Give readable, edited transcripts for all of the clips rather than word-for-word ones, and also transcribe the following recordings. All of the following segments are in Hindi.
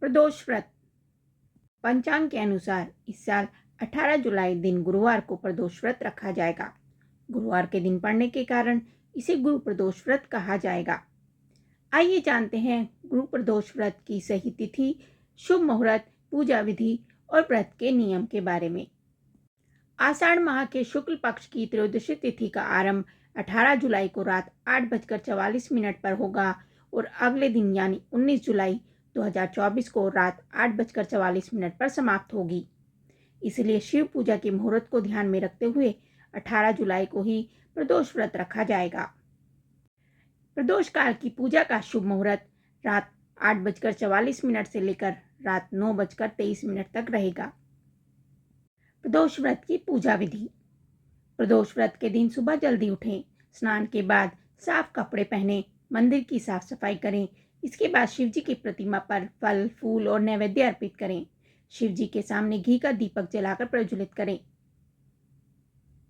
प्रदोष व्रत। पंचांग के अनुसार इस साल 18 जुलाई दिन गुरुवार को प्रदोष व्रत रखा जाएगा। गुरुवार के दिन पड़ने के कारण इसे गुरु प्रदोष व्रत कहा जाएगा। आइए जानते हैं गुरु प्रदोष व्रत की सही तिथि, शुभ मुहूर्त, पूजा विधि और व्रत के नियम के बारे में। आषाढ़ माह के शुक्ल पक्ष की त्रयोदशी तिथि का आरंभ 18 जुलाई को रात 8:44 पर होगा और अगले दिन यानी 19 जुलाई 2024 को रात 8:44 पर समाप्त होगी। इसलिए शिव पूजा के मुहूर्त को ध्यान में रखते हुए 18 जुलाई को ही प्रदोष व्रत रखा जाएगा। प्रदोष काल की पूजा का शुभ मुहूर्त रात 8:44 से लेकर रात 9:23 तक रहेगा। प्रदोष व्रत की पूजा विधि। प्रदोष व्रत के दिन सुबह जल्दी उठें, स्नान के बाद साफ कपड़े पहनें, मंदिर की साफ सफाई करें। इसके बाद शिव जी की प्रतिमा पर फल, फूल और नैवेद्य अर्पित करें। शिव जी के सामने घी का दीपक जलाकर प्रज्वलित करें।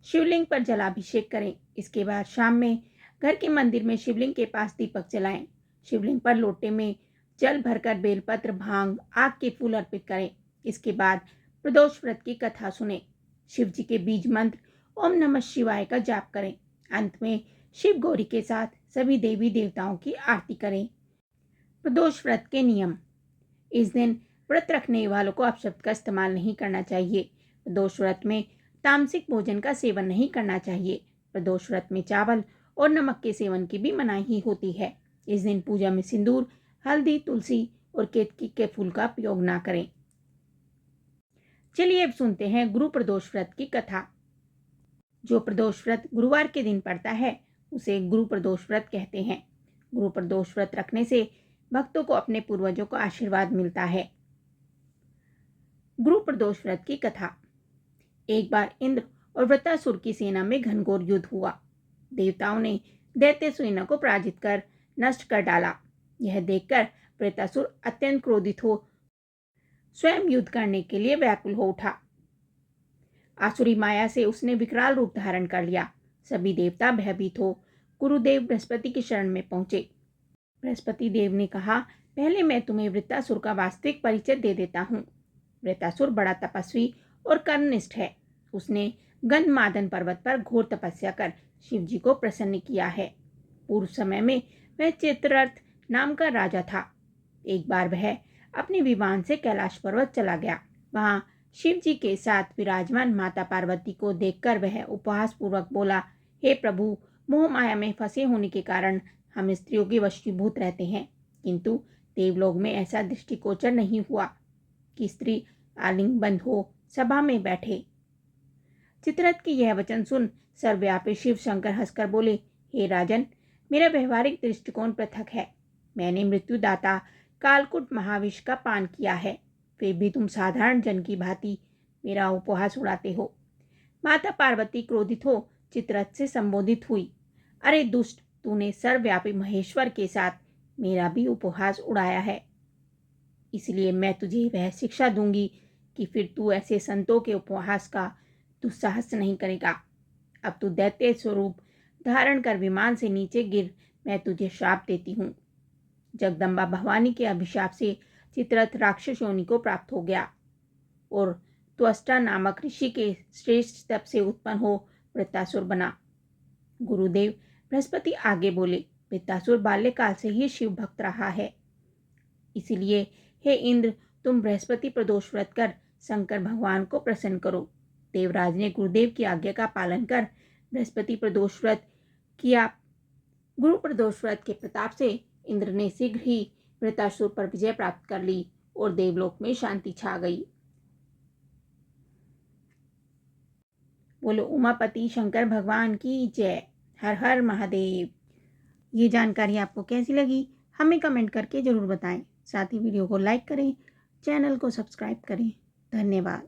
शिवलिंग पर जलाभिषेक करें। इसके बाद शाम में घर के मंदिर में शिवलिंग के पास दीपक जलाएं। शिवलिंग पर लोटे में जल भरकर बेलपत्र, भांग, आग के फूल अर्पित करें। इसके बाद प्रदोष व्रत की कथा सुने। शिव जी के बीज मंत्र ओम नमः शिवाय का जाप करें। अंत में शिव गौरी के साथ सभी देवी देवताओं की आरती करें। प्रदोष व्रत के नियम। इस दिन व्रत रखने वालों को अपशब्द का इस्तेमाल नहीं करना चाहिए। प्रदोष व्रत में तामसिक भोजन का सेवन नहीं करना चाहिए। प्रदोष व्रत में चावल और नमक के सेवन की भी मनाही होती है। इस दिन पूजा में सिंदूर, हल्दी, तुलसी और केतकी के फूल का उपयोग ना करें। चलिए अब सुनते हैं गुरु प्रदोष व्रत की कथा। जो प्रदोष व्रत गुरुवार के दिन पड़ता है उसे गुरु प्रदोष व्रत कहते हैं। गुरु प्रदोष व्रत रखने से भक्तों को अपने पूर्वजों का आशीर्वाद मिलता है। गुरु प्रदोष व्रत की कथा। एक बार इंद्र और वृत्रासुर की सेना में घनघोर युद्ध हुआ। देवताओं ने दैत्य सेना को पराजित कर नष्ट कर डाला। यह देखकर वृत्रासुर अत्यंत क्रोधित हो स्वयं युद्ध करने के लिए व्याकुल हो उठा। आसुरी माया से उसने विकराल रूप धारण कर लिया। सभी देवता भयभीत हो गुरुदेव बृहस्पति की शरण में पहुंचे। बृहस्पति देव ने कहा, पहले मैं तुम्हें वृत्रासुर का वास्तविक परिचय दे देता हूँ। वृत्रासुर बड़ा तपस्वी और कर्मनिष्ठ है। उसने गंधमादन पर्वत पर घोर तपस्या कर शिव जी को प्रसन्न किया है। पूर्व समय में वह चित्ररथ नाम का राजा था। एक बार वह अपने विमान से कैलाश पर्वत चला गया। वहां शिव जी के साथ विराजमान माता पार्वती को देखकर वह उपहास पूर्वक बोला, हे प्रभु, मोह माया में फंसे होने के कारण हम स्त्रियों के वशीभूत रहते हैं, किंतु देवलोक में ऐसा दृष्टिगोचर नहीं हुआ कि स्त्री आलिंगबंद हो सभा में बैठे। चित्ररथ की यह वचन सुन सर्वव्यापी शिव शंकर हंसकर बोले, हे राजन, मेरा व्यवहारिक दृष्टिकोण पृथक है। मैंने मृत्युदाता कालकूट महाविष का पान किया है, फिर भी तुम साधारण जन की भांति मेरा उपहास उड़ाते हो। माता पार्वती क्रोधित हो चित्ररथ से संबोधित हुई, अरे दुष्ट, तूने सर्वव्यापी महेश्वर के साथ मेरा भी उपहास उड़ाया है, इसलिए मैं तुझे वह शिक्षा दूंगी कि फिर तू ऐसे संतों के उपहास का दुस्साहस नहीं करेगा। अब तू दैत्य स्वरूप धारण कर विमान से नीचे गिर, मैं तुझे श्राप देती हूँ। जगदम्बा भवानी के अभिशाप से चित्ररथ राक्षस योनि को प्राप्त हो गया और त्वष्टा नामक ऋषि के श्रेष्ठ तप से उत्पन्न हो वृत्रासुर बना। गुरुदेव बृहस्पति आगे बोले, वृत्रासुर बाल्यकाल से ही शिव भक्त रहा है, इसलिए हे इंद्र, तुम बृहस्पति प्रदोष व्रत कर शंकर भगवान को प्रसन्न करो। देवराज ने गुरुदेव की आज्ञा का पालन कर बृहस्पति प्रदोष व्रत किया। गुरु प्रदोष व्रत के प्रताप से इंद्र ने शीघ्र ही वृत्रासुर पर विजय प्राप्त कर ली और देवलोक में शांति छा गई। बोलो उमापति शंकर भगवान की जय। हर हर महादेव। ये जानकारी आपको कैसी लगी हमें कमेंट करके जरूर बताएं। साथ ही वीडियो को लाइक करें, चैनल को सब्सक्राइब करें। धन्यवाद।